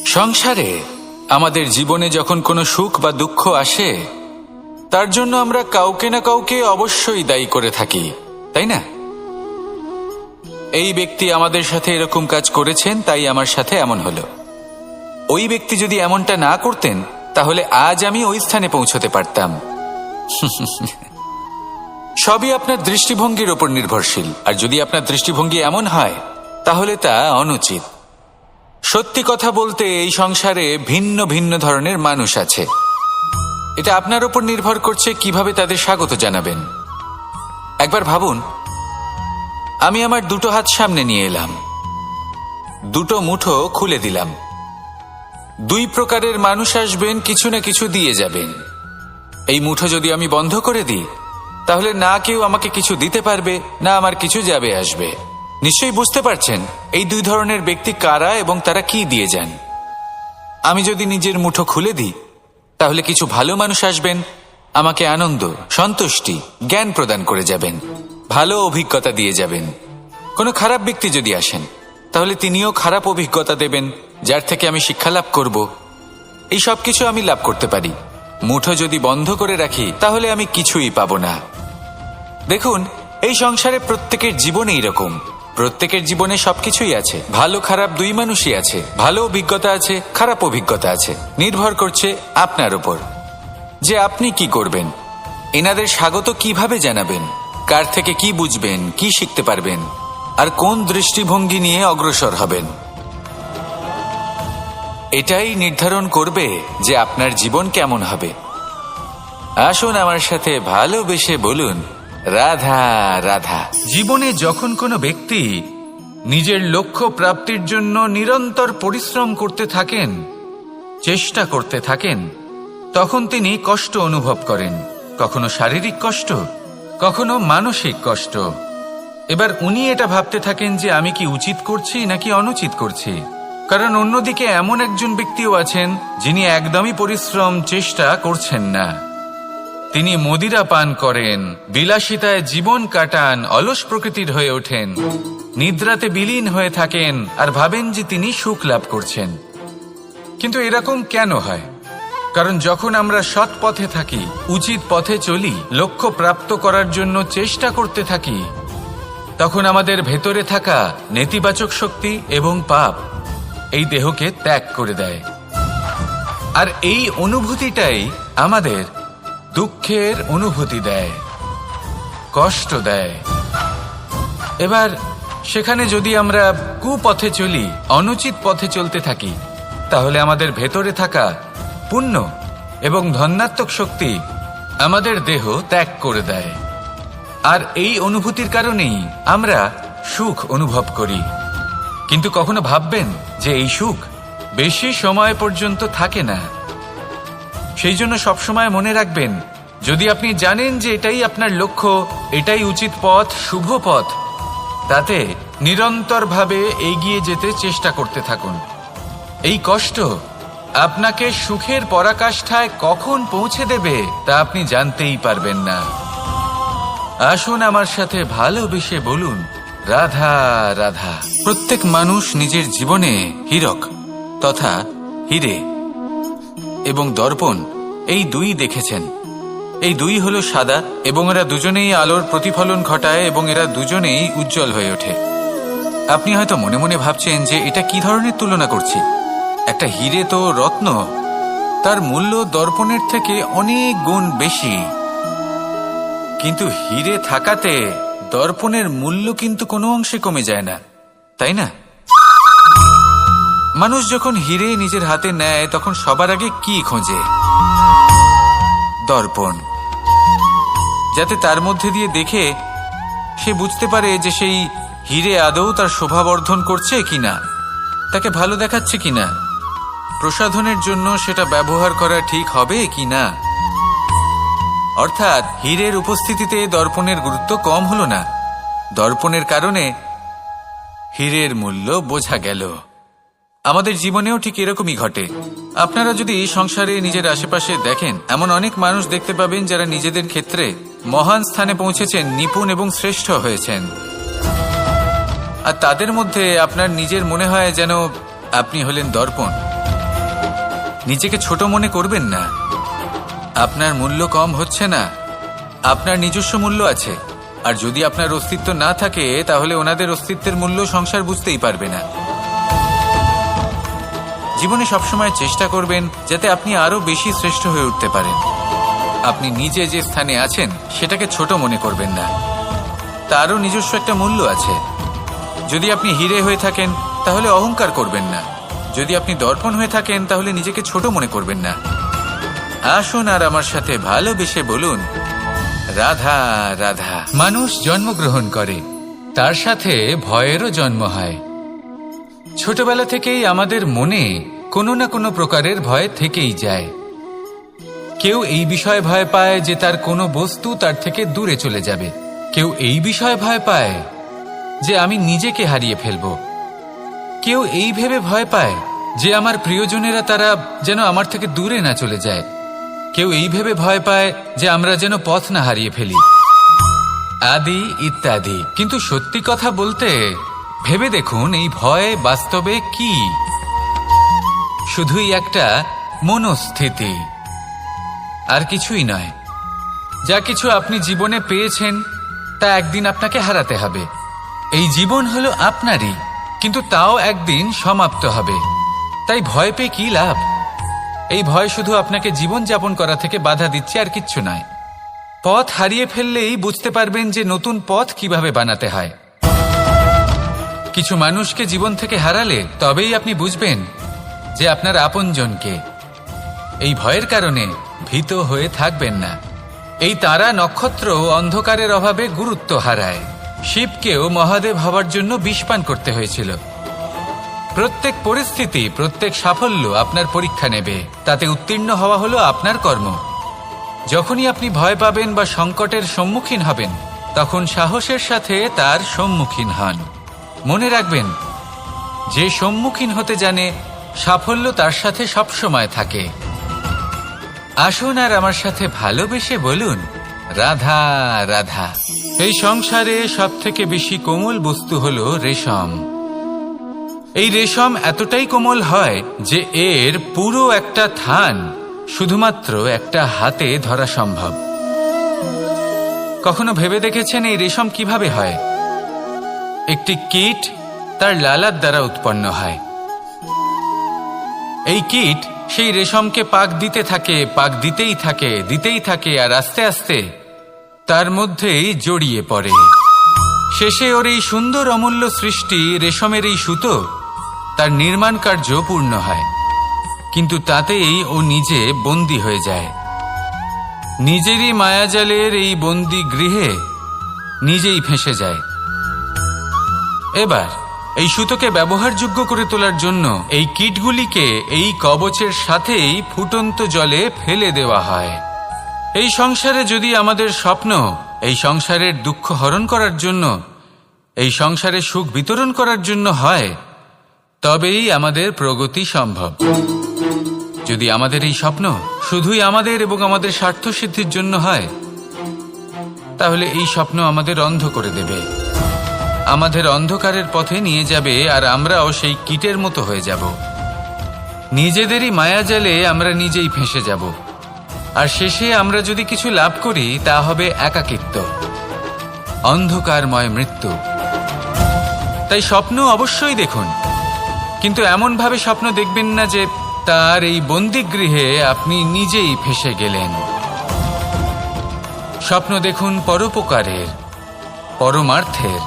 সংসারে আমাদের জীবনে যখন কোনো সুখ বা দুঃখ আসে, তার জন্য আমরা কাউকে না কাউকে অবশ্যই দায়ী করে থাকি, তাই না? এই ব্যক্তি আমাদের সাথে এরকম কাজ করেছেন, তাই আমার সাথে এমন হলো। ওই ব্যক্তি যদি এমনটা না করতেন, তাহলে আজ আমি ওই স্থানে পৌঁছতে পারতাম। সবই আপনার দৃষ্টিভঙ্গির ওপর নির্ভরশীল, আর যদি আপনার দৃষ্টিভঙ্গি এমন হয়, তাহলে তা অনুচিত। সত্যি কথা বলতে, এই সংসারে ভিন্ন ভিন্ন ধরনের মানুষ আছে। এটা আপনার উপর নির্ভর করছে কিভাবে তাদের স্বাগত জানাবেন। একবার ভাবুন, আমি আমার দুটো হাত সামনে নিয়ে এলাম, দুটো মুঠো খুলে দিলাম। দুই প্রকারের মানুষ আসবেন, কিছু না কিছু দিয়ে যাবেন। এই মুঠো যদি আমি বন্ধ করে দিই, তাহলে না কেউ আমাকে কিছু দিতে পারবে, না আমার কিছু যাবে আসবে। নিশ্চয়ই বুঝতে পারছেন এই দুই ধরনের ব্যক্তি কারা এবং তারা কি দিয়ে যান। আমি যদি নিজের মুঠো খুলে দিই, তাহলে কিছু ভালো মানুষ আসবেন, আমাকে আনন্দ, সন্তুষ্টি, জ্ঞান প্রদান করে যাবেন, ভালো অভিজ্ঞতা দিয়ে যাবেন। কোনো খারাপ ব্যক্তি যদি আসেন, তাহলে তিনিও খারাপ অভিজ্ঞতা দেবেন, যার থেকে আমি শিক্ষা লাভ করব। এই সব কিছু আমি লাভ করতে পারি। মুঠো যদি বন্ধ করে রাখি, তাহলে আমি কিছুই পাবো না। দেখুন, এই সংসারে প্রত্যেকের জীবনে এরকম। প্রত্যেকের জীবনে সবকিছুই আছে, ভালো খারাপ দুই মানুষই আছে। ভালো অভিজ্ঞতা আছে, খারাপ অভিজ্ঞতা আছে। নির্ভর করছে আপনার উপর যে আপনি কি করবেন, এনাদের স্বাগত কিভাবে জানাবেন, কার থেকে কি বুঝবেন, কি শিখতে পারবেন, আর কোন দৃষ্টিভঙ্গি নিয়ে অগ্রসর হবেন। এটাই নির্ধারণ করবে যে আপনার জীবন কেমন হবে। আসুন আমার সাথে ভালোবেসে বলুন, রাধা রাধা। জীবনে যখন কোনো ব্যক্তি নিজের লক্ষ্য প্রাপ্তির জন্য নিরন্তর পরিশ্রম করতে থাকেন, চেষ্টা করতে থাকেন, তখন তিনি কষ্ট অনুভব করেন। কখনো শারীরিক কষ্ট, কখনো মানসিক কষ্ট। এবার উনি এটা ভাবতে থাকেন যে আমি কি উচিত করছি নাকি অনুচিত করছি। কারণ অন্যদিকে এমন একজন ব্যক্তিও আছেন যিনি একদমই পরিশ্রম, চেষ্টা করছেন না। তিনি মদিরা পান করেন, বিলাসিতায় জীবন কাটান, অলস প্রকৃতির হয়ে ওঠেন, নিদ্রাতে বিলীন হয়ে থাকেন আর ভাবেন যে তিনি সুখ লাভ করছেন। কিন্তু এরকম কেন হয়? কারণ যখন আমরা সৎ পথে থাকি, উচিত পথে চলি, লক্ষ্য প্রাপ্ত করার জন্য চেষ্টা করতে থাকি, তখন আমাদের ভেতরে থাকা নেতিবাচক শক্তি এবং পাপ এই দেহকে ত্যাগ করে দেয়। আর এই অনুভূতিটাই আমাদের দুঃখের অনুভূতি দেয়, কষ্ট দেয়। এবার সেখানে যদি আমরা কুপথে চলি, অনুচিত পথে চলতে থাকি, তাহলে আমাদের ভেতরে থাকা পুণ্য এবং ধনাত্মক শক্তি আমাদের দেহ ত্যাগ করে দেয়। আর এই অনুভূতির কারণেই আমরা সুখ অনুভব করি। কিন্তু কখনো ভাববেন যে এই সুখ বেশি সময় পর্যন্ত থাকে না। সেই জন্য সবসময় মনে রাখবেন, যদি আপনি জানেন যে এটাই আপনার লক্ষ্য, এটাই উচিত পথ, শুভ পথ, তাতে নিরন্তরভাবে এগিয়ে যেতে চেষ্টা করতে থাকুন। এই কষ্ট আপনাকে সুখের পরাকাষ্ঠায় কখন পৌঁছে দেবে তা আপনি জানতেই পারবেন না। আসুন আমার সাথে ভালোবেসে বলুন, রাধা রাধা। প্রত্যেক মানুষ নিজের জীবনে হীরক তথা হীরে এবং দর্পণ এই দুই দেখেছেন। এই দুই হলো সাদা এবং এরা দুজনেই আলোর প্রতিফলন ঘটায় এবং এরা দুজনেই উজ্জ্বল হয়ে ওঠে। আপনি হয়তো মনে মনে ভাবছেন যে এটা কি ধরনের তুলনা করছি। একটা হীরে তো রত্ন, তার মূল্য দর্পণের থেকে অনেক গুণ বেশি। কিন্তু হীরে থাকাতে দর্পণের মূল্য কিন্তু কোনো অংশে কমে যায় না, তাই না? মানুষ যখন হীরে নিজের হাতে নেয়, তখন সবার আগে কি খোঁজে? দর্পণ, যাতে তার মধ্যে দিয়ে দেখে সে বুঝতে পারে যে সেই হীরে আদৌ তার শোভাবর্ধন করছে কিনা, তাকে ভালো দেখাচ্ছে কিনা, প্রসাধনের জন্য সেটা ব্যবহার করা ঠিক হবে কিনা। অর্থাৎ হীরের উপস্থিতিতে দর্পণের গুরুত্ব কম হলো না। দর্পণের কারণে হীরের মূল্য বোঝা গেল। আমাদের জীবনেও ঠিক এরকমই ঘটে। আপনারা যদি সংসারে নিজের আশেপাশে দেখেন, এমন অনেক মানুষ দেখতে পাবেন যারা নিজেদের ক্ষেত্রে মহান স্থানে পৌঁছেছেন, নিপুণ এবং শ্রেষ্ঠ হয়েছেন। আর তাদের মধ্যে আপনার নিজের মনে হয় যেন আপনি হলেন দর্পণ। নিজেকে ছোট মনে করবেন না। আপনার মূল্য কম হচ্ছে না, আপনার নিজস্ব মূল্য আছে। আর যদি আপনার অস্তিত্ব না থাকে তাহলে ওনাদের অস্তিত্বের মূল্য সংসার বুঝতেই পারবে না। জীবনে সবসময় চেষ্টা করবেন যাতে আপনি আরো বেশি শ্রেষ্ঠ হয়ে উঠতে পারেন। আপনি নিজে যে স্থানে আছেন সেটাকে ছোট মনে করবেন না, তারও নিজস্ব একটা মূল্য আছে। যদি আপনি হিরে হয়ে থাকেন তাহলে অহংকার করবেন না, যদি আপনি দর্পণ হয়ে থাকেন তাহলে নিজেকে ছোট মনে করবেন না। আসুন আর আমার সাথে ভালোবেসে বলুন, রাধা রাধা। মানুষ জন্মগ্রহণ করে, তার সাথে ভয়েরও জন্ম হয়। ছোটবেলা থেকেই আমাদের মনে কোনো না কোনো প্রকারের ভয় থেকেই যায়। কেউ এই বিষয়ে ভয় পায় যে তার কোনো বস্তু তার থেকে দূরে চলে যাবে, কেউ এই বিষয়ে ভয় পায় যে আমি নিজেকে হারিয়ে ফেলব, কেউ এই ভেবে ভয় পায় যে আমার প্রিয়জনেরা তারা যেন আমার থেকে দূরে না চলে যায়, কেউ এই ভেবে ভয় পায় যে আমরা যেন পথ না হারিয়ে ফেলি, আদি ইত্যাদি। কিন্তু সত্যি কথা বলতে ভেবে দেখুন, এই ভয় বাস্তবে কি? শুধুই একটা মনস্থিতি, আর কিছুই নয়। যা কিছু আপনি জীবনে পেয়েছেন তা একদিন আপনাকে হারাতে হবে। এই জীবন হলো আপনারই, কিন্তু তাও একদিন সমাপ্ত হবে। তাই ভয় পেয়ে কি লাভ? এই ভয় শুধু আপনাকে জীবন যাপন করা থেকে বাধা দিচ্ছে, আর কিচ্ছু নয়। পথ হারিয়ে ফেললেই বুঝতে পারবেন যে নতুন পথ কিভাবে বানাতে হয়। কিছু মানুষকে জীবন থেকে হারালে তবেই আপনি বুঝবেন যে আপনার আপনজনকে। এই ভয়ের কারণে ভীত হয়ে থাকবেন না। এই তারা নক্ষত্র অন্ধকারের অভাবে গুরুত্ব হারায়। শিবকেও মহাদেব হওয়ার জন্য বিষপান করতে হয়েছিল। প্রত্যেক পরিস্থিতি, প্রত্যেক সাফল্য আপনার পরীক্ষা নেবে, তাতে উত্তীর্ণ হওয়া হলো আপনার কর্ম। যখনই আপনি ভয় পাবেন বা সংকটের সম্মুখীন হবেন, তখন সাহসের সাথে তার সম্মুখীন হন। মনে রাখবেন, যে সম্মুখীন হতে জানে সাফল্য তার সাথে সবসময় থাকে। আসুন আর আমার সাথে ভালোবেসে বলুন, রাধা রাধা। এই সংসারে সব থেকে বেশি কোমল বস্তু হলো রেশম। এই রেশম এতটাই কোমল হয় যে এর পুরো একটা থান শুধুমাত্র একটা হাতে ধরা সম্ভব। কখনো ভেবে দেখেছেন এই রেশম কিভাবে হয়? একটি কীট তার লালার দ্বারা উৎপন্ন হয়। এই কীট সেই রেশমকে পাক দিতে থাকে, পাক দিতেই থাকে, আর আস্তে আস্তে তার মধ্যেই জড়িয়ে পড়ে। শেষে ওর এই সুন্দর অমূল্য সৃষ্টি রেশমের এই সুতো, তার নির্মাণ কার্য পূর্ণ হয়। কিন্তু তাতেই ও নিজে বন্দী হয়ে যায়। নিজেরই মায়াজালের এই বন্দী গৃহে নিজেই ফেঁসে যায়। এবার এই সুতোকে ব্যবহারযোগ্য করে তোলার জন্য এই কীটগুলিকে এই কবচের সাথেই ফুটন্ত জলে ফেলে দেওয়া হয়। এই সংসারে যদি আমাদের স্বপ্ন এই সংসারের দুঃখ হরণ করার জন্য, এই সংসারে সুখ বিতরণ করার জন্য হয়, তবেই আমাদের প্রগতি সম্ভব। যদি আমাদের এই স্বপ্ন শুধুই আমাদের এবং আমাদের স্বার্থ সিদ্ধির জন্য হয়, তাহলে এই স্বপ্ন আমাদের অন্ধ করে দেবে, আমাদের অন্ধকারের পথে নিয়ে যাবে, আর আমরাও সেই কীটের মতো হয়ে যাব। নিজেদেরই মায়াজালে আমরা নিজেই ফেঁসে যাব, আর শেষে আমরা যদি কিছু লাভ করি তা হবে একাকিত্ব, অন্ধকারময় মৃত্যু। তাই স্বপ্ন অবশ্যই দেখুন, কিন্তু এমনভাবে স্বপ্ন দেখবেন না যে তার এই বন্দিগৃহে আপনি নিজেই ফেঁসে গেলেন। স্বপ্ন দেখুন পরোপকারের, পরমার্থের,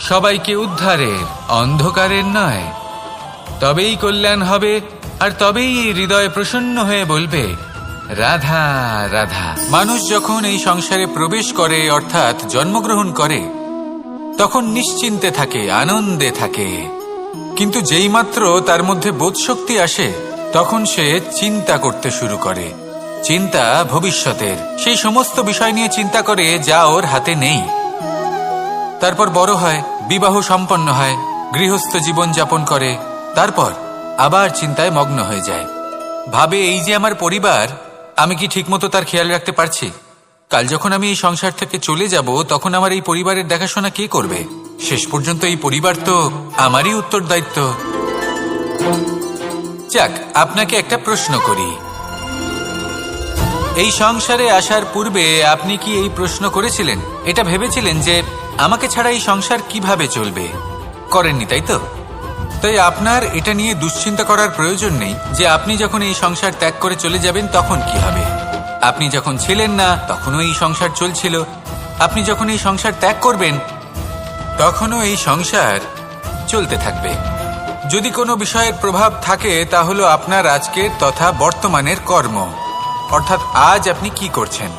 সবাইকে উদ্ধারের, অন্ধকারের নয়। তবেই কল্যাণ হবে, আর তবেই এই হৃদয় প্রসন্ন হয়ে বলবে, রাধা রাধা। মানুষ যখন এই সংসারে প্রবেশ করে, অর্থাৎ জন্মগ্রহণ করে, তখন নিশ্চিন্তে থাকে, আনন্দে থাকে। কিন্তু যেইমাত্র তার মধ্যে বোধশক্তি আসে, তখন সে চিন্তা করতে শুরু করে। চিন্তা ভবিষ্যতের, সেই সমস্ত বিষয় নিয়ে চিন্তা করে যা ওর হাতে নেই। তারপর বড় হয়, বিবাহ সম্পন্ন হয়, গৃহস্থ জীবন যাপন করে, তারপর আবার চিন্তায় মগ্ন হয়ে যায়। ভাবে, এই যে আমার পরিবার, আমি কি ঠিকমতো তার খেয়াল রাখতে পারছি? কাল যখন আমি এই সংসার থেকে চলে যাব, তখন আমার এই পরিবারের দেখাশোনা কে করবে? শেষ পর্যন্ত এই পরিবার তো আমারই উত্তরদায়িত্ব। যাক, আপনাকে একটা প্রশ্ন করি। এই সংসারে আসার পূর্বে আপনি কি এই প্রশ্ন করেছিলেন, এটা ভেবেছিলেন যে আমাকে ছাড়া এই সংসার কিভাবে চলবে? করেননি, তাই তো? তাই আপনার এটা নিয়ে দুশ্চিন্তা করার প্রয়োজন নেই যে আপনি যখন এই সংসার ত্যাগ করে চলে যাবেন তখন কি হবে। আপনি যখন ছিলেন না তখনও এই সংসার চলছিল, আপনি যখন এই সংসার ত্যাগ করবেন তখনও এই সংসার চলতে থাকবে। যদি কোনো বিষয়ের প্রভাব থাকে তা হলো আপনার আজকের তথা বর্তমানের কর্ম, অর্থাৎ আজ আপনি কি করছেন।